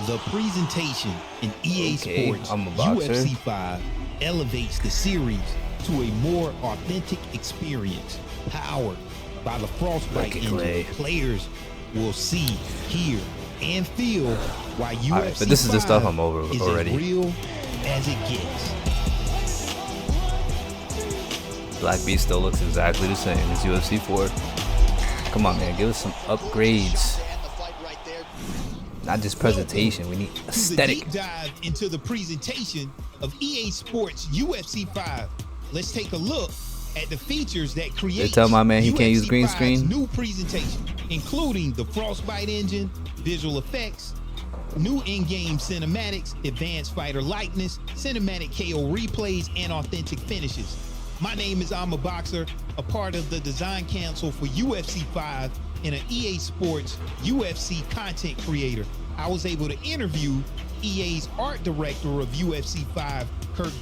The presentation in EA Okay, Sports I'm a boxer. UFC 5 elevates the series to a more authentic experience, powered by the Frostbite engine. Players will see, hear, and feel why UFC Alright, but this is the stuff I'm over is already. as real as it gets. Black Beast still looks exactly the same as UFC 4. Come on, man, give us some upgrades. Not just presentation, we need aesthetic. To the deep dive into the presentation of EA Sports UFC 5. Let's take a look at the features that create. They tell my man he can't use green 5's screen. New presentation, including the Frostbite engine, visual effects, new in-game cinematics, advanced fighter likeness, cinematic KO replays, and authentic finishes. My name is I'm a Boxer, a part of the design council for UFC 5 and an EA Sports UFC content creator. I was able to interview EA's art director of UFC 5,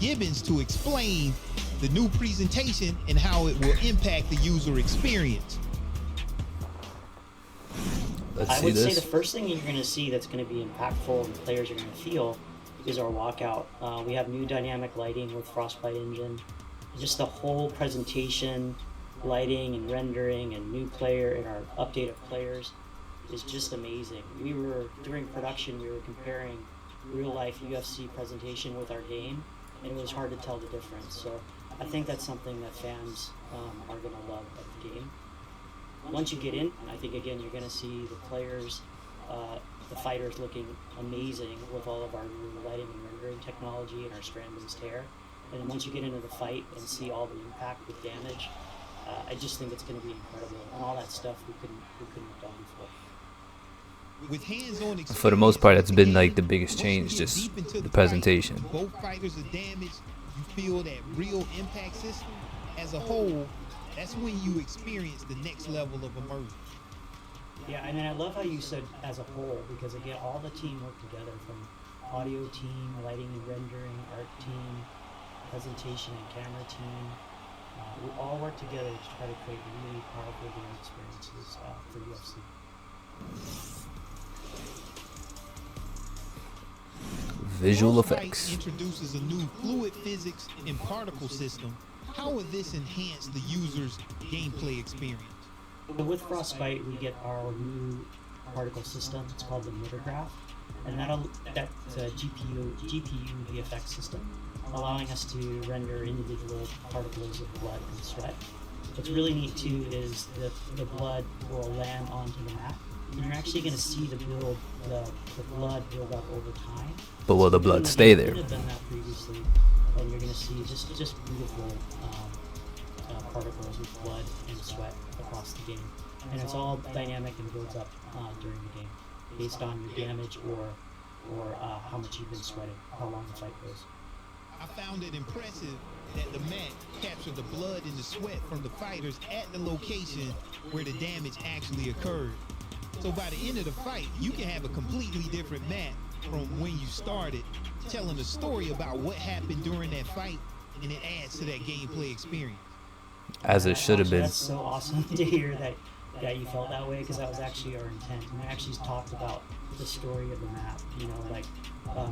Gibbons, to explain the new presentation and how it will impact the user experience. I would say the first thing you're going to see that's going to be impactful and players are going to feel is our walkout. We have new dynamic lighting with Frostbite engine. Just the whole presentation, lighting and rendering and new player and our update of players is just amazing. During production, we were comparing real life UFC presentation with our game, and it was hard to tell the difference. So I think that's something that fans are going to love of the game. Once you get in, I think again, you're going to see the players, the fighters looking amazing with all of our new lighting and rendering technology and our Scrambles tear. And then once you get into the fight and see all the impact with damage, I just think it's going to be incredible. And all that stuff we couldn't have done before. With hands-on For the most part, that's been like the biggest change, just the presentation. Both fighters are damaged. You feel that real impact system as a whole. That's when you experience the next level of immersion. Yeah, and then I love how you said as a whole, because again, all the team work together, from audio team, lighting and rendering, art team, presentation and camera team. We all work together to try to create really powerful game experiences for UFC. Visual Frostbite effects. Introduces a new fluid physics and particle system. How will this enhance the user's gameplay experience? With Frostbite, we get our new particle system. It's called the Motograph, and that's a GPU VFX system, allowing us to render individual particles of blood and sweat. What's really neat too is that the blood will land onto the map, and you're actually going to see the blood build up over time. But will the blood stay there? We've done that previously, and you're going to see just beautiful particles of blood and sweat across the game, and it's all dynamic and builds up during the game based on your damage or how much you've been sweating, how long the fight goes. I found it impressive that the map captured the blood and the sweat from the fighters at the location where the damage actually occurred. So by the end of the fight, you can have a completely different map from when you started, telling a story about what happened during that fight, and it adds to that gameplay experience. As it should have been. That's so awesome to hear that you felt that way, because that was actually our intent. And we actually talked about the story of the map,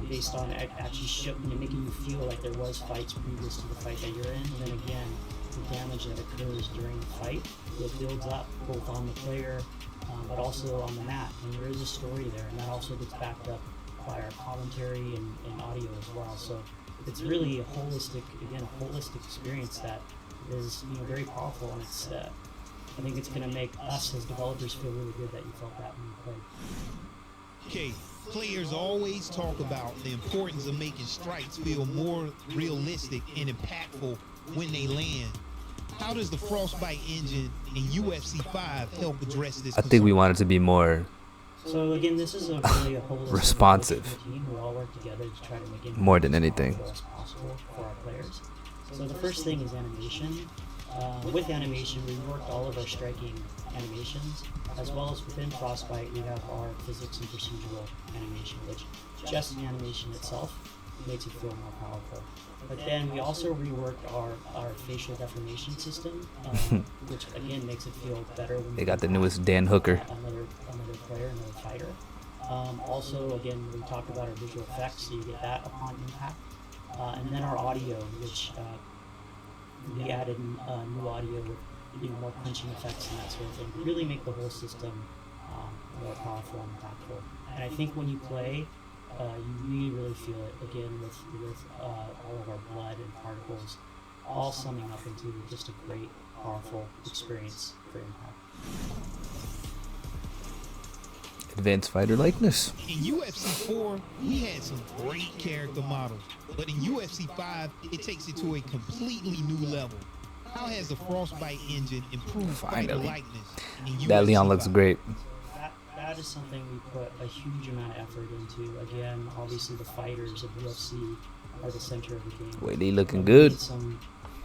based on actually making you feel like there was fights previous to the fight that you're in, and then again, the damage that occurs during the fight, it builds up both on the player, but also on the map, and there is a story there, and that also gets backed up by our commentary and audio as well. So it's really a holistic experience that is very powerful, and it's I think it's going to make us as developers feel really good that you felt that when you played. Okay, players always talk about the importance of making strikes feel more realistic and impactful when they land. How does the Frostbite engine in UFC 5 help address this? I think we want it to be more So again, this is a really a holistic responsive. team. We all work together to try to make it More than anything. as possible for our players. So the first thing is animation. With animation, we worked all of our striking animations, as well as within Frostbite, we have our physics and procedural animation, which just the animation itself makes it feel more powerful. But then we also reworked our facial deformation system, which again makes it feel better when They got the newest Dan Hooker. another player, another fighter. Also, again, we talked about our visual effects, so you get that upon impact. And then our audio, which we added new audio with more crunching effects and that sort of thing to really make the whole system more powerful and impactful. And I think when you play, you really feel it again with all of our blood and particles all summing up into just a great, powerful experience for impact. Advanced fighter likeness. In UFC 4, we had some great character models, but in UFC 5, it takes it to a completely new level. How has the Frostbite engine improved fighter likeness in UFC That Leon 5? looks great. That is something we put a huge amount of effort into. Again, obviously the fighters of UFC are the center of the game. Wait, they looking good. Some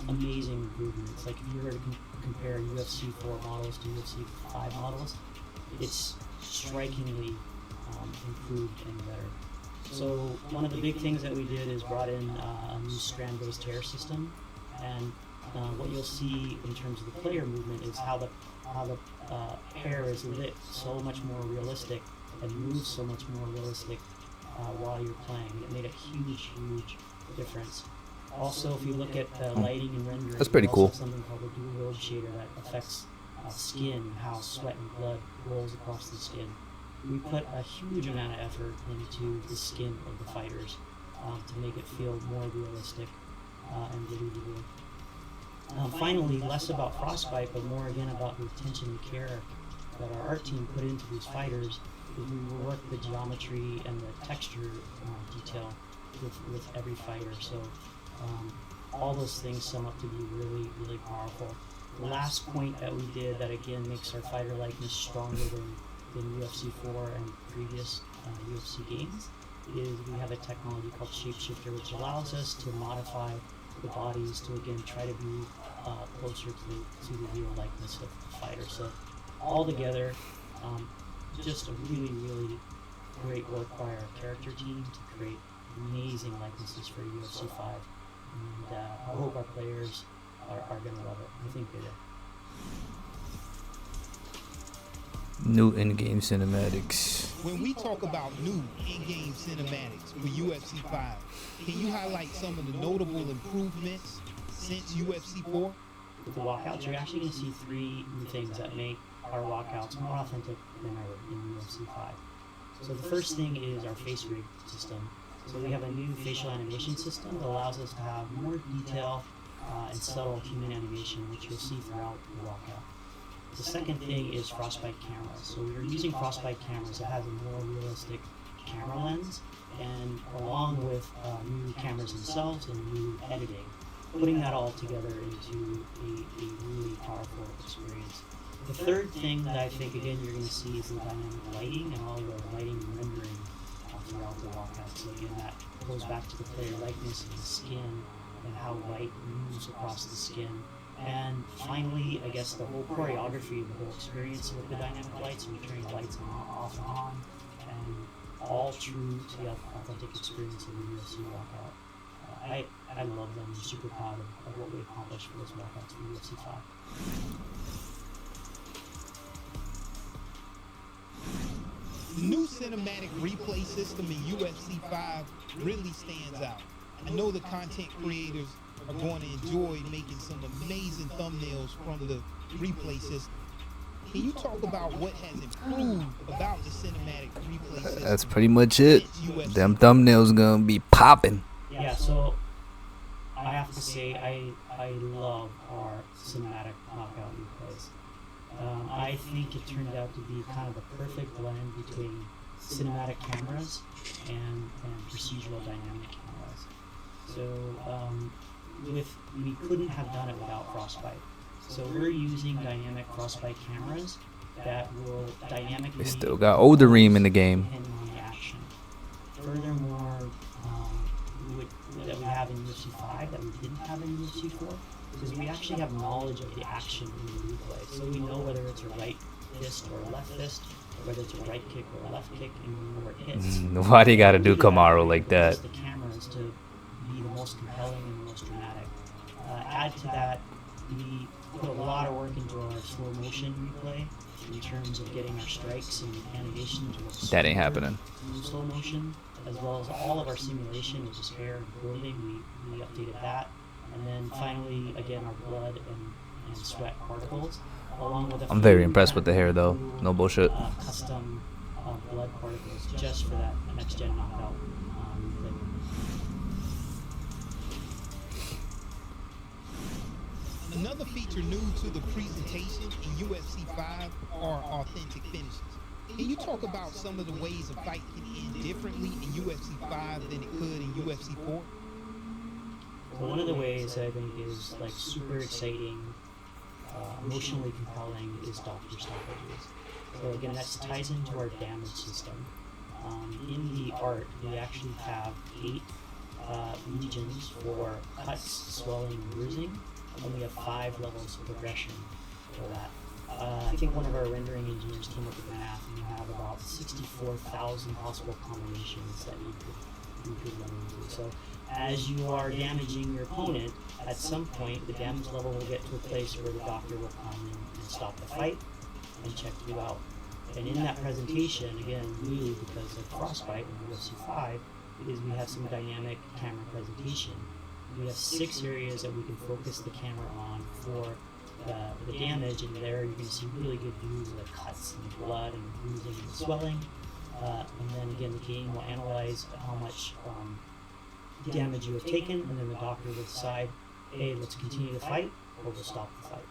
amazing improvements. Like if you were to compare UFC 4 models to UFC 5 models, it's strikingly improved and better. So one of the big things that we did is brought in a new strand-based hair system, and what you'll see in terms of the player movement is how the hair is lit so much more realistic and moves so much more realistic while you're playing. It made a huge difference. Also, if you look at lighting and rendering, that's pretty cool. Something called a dual robe shader that affects skin, how sweat and blood rolls across the skin. We put a huge amount of effort into the skin of the fighters to make it feel more realistic and believable. Finally, less about Frostbite, but more again about the attention and care that our art team put into these fighters. Is we work the geometry and the texture detail with every fighter. So all those things sum up to be really powerful. The last point that we did that again makes our fighter likeness stronger than UFC 4 and previous UFC games is we have a technology called Shapeshifter, which allows us to modify the bodies to again try to be closer to the real likeness of the fighter. So all together, just a really great work by our character team to create amazing likenesses for UFC 5, and I hope our players are going to love it. I think they will. New in-game cinematics. When we talk about new in-game cinematics for UFC 5, can you highlight some of the notable improvements since UFC 4? With the walkouts, you're actually going to see three new things that make our walkouts more authentic than ever in UFC 5. So the first thing is our face rig system. So we have a new facial animation system that allows us to have more detail and subtle human animation, which you'll see throughout the walkout. The second thing is Frostbite cameras. So we're using Frostbite cameras that has a more realistic camera lens, and along with new cameras themselves and new editing, putting that all together into a really powerful experience. The third thing that I think, again, you're going to see is the dynamic lighting and all the lighting and rendering throughout the walkout. So again, that goes back to the player likeness of the skin and how light moves across the skin. And finally, I guess the whole choreography of the whole experience with the dynamic lights, and turning lights off and on, and all true to the authentic experience of the UFC walkout. I love them. I'm super proud of what we accomplished for this walkout for UFC 5. The new cinematic replay system in UFC 5 really stands out. I know the content creators are going to enjoy making some amazing thumbnails from the replay system. Can you talk about what has improved about the cinematic replay system? That's pretty much it. Them thumbnails gonna be popping. Yeah, so I have to say I love our cinematic knockout replays. I think it turned out to be kind of the perfect blend between cinematic cameras and procedural dynamic cameras. So we couldn't have done it without Frostbite. So we're using dynamic Frostbite cameras that will dynamically. We still got older Ream in the game. Depending on the action. Furthermore, that we have in UFC 5 that we didn't have in UFC 4, because we actually have knowledge of the action in the replay. So we know whether it's a right fist or a left fist, whether it's a right kick or a left kick, and we know where it hits. Why they gotta do Kamaru like that? The cameras to be the most compelling and the most dramatic. Add to that, we put a lot of work into our slow motion replay in terms of getting our strikes and animation to look That ain't happening. in slow motion, as well as all of our simulation, which is hair and clothing. We updated that. And then finally, again, our blood and sweat particles, along with I'm very impressed with the hair, though. No bullshit. Custom blood particles just for that next gen knockout. Another feature new to the presentation in UFC 5 are authentic finishes. Can you talk about some of the ways a fight can end differently in UFC 5 than it could in UFC 4? So one of the ways I think is like super exciting, emotionally compelling is doctor stoppages. So again, that ties into our damage system. In the art, we actually have 8 regions for cuts, swelling, and bruising, and we have 5 levels of progression for that. I think one of our rendering engineers came up with the math, and you have about 64,000 possible combinations that you could run into. So as you are damaging your opponent, at some point the damage level will get to a place where the doctor will come in and stop the fight and check you out. And in that presentation, again, new because of Frostbite in UFC 5, is we have some dynamic camera presentation. We have 6 areas that we can focus the camera on for the damage, and there you're going to see really good views of the cuts and the blood and bruising and swelling. And then again, the game will analyze how much damage you have taken, and then the doctor will decide, hey, let's continue the fight, or we'll stop the fight.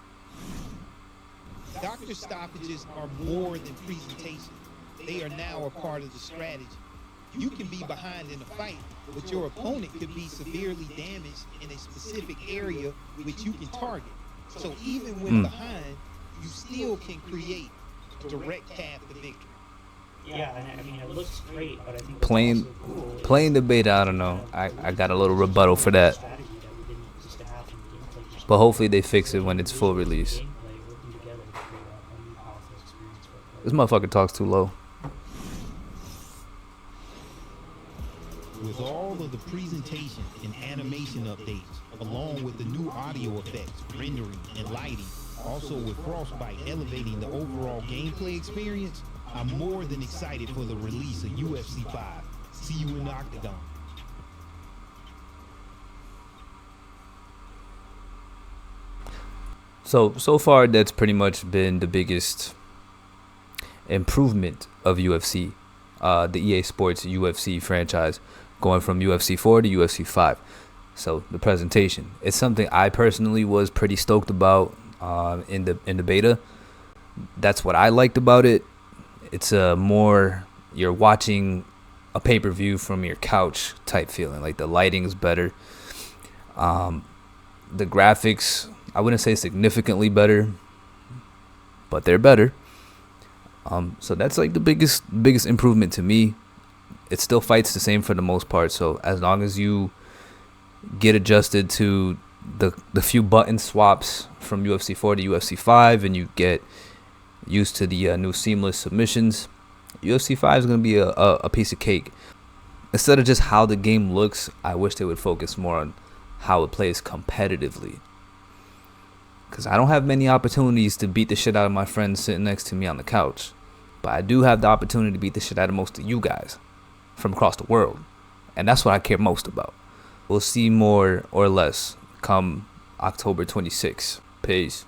Doctor stoppages are more than presentation. They are now a part of the strategy. You can be behind in a fight, but your opponent could be severely damaged in a specific area which you can target. So even when behind, you still can create a direct path to victory. Yeah, and I mean, it looks great, but I think Playing the beta, I don't know. I got a little rebuttal for that. But hopefully they fix it when it's full release. This motherfucker talks too low. With all of the presentation and animation updates, along with the new audio effects, rendering, and lighting, also with Frostbite elevating the overall gameplay experience, I'm more than excited for the release of UFC 5. See you in the Octagon. So far, that's pretty much been the biggest improvement of UFC, the EA Sports UFC franchise, going from UFC 4 to UFC 5. So the presentation, it's something I personally was pretty stoked about in the beta. That's what I liked about it. It's a more, you're watching a pay-per-view from your couch type feeling. Like the lighting's better. The graphics, I wouldn't say significantly better, but they're better. So that's like the biggest improvement to me. It still fights the same for the most part. So as long as you get adjusted to the few button swaps from UFC 4 to UFC 5, and you get used to the new seamless submissions, UFC 5 is going to be a piece of cake. Instead of just how the game looks, I wish they would focus more on how it plays competitively. Because I don't have many opportunities to beat the shit out of my friends sitting next to me on the couch. But I do have the opportunity to beat the shit out of most of you guys from across the world. And that's what I care most about. We'll see more or less come October 26th. Peace.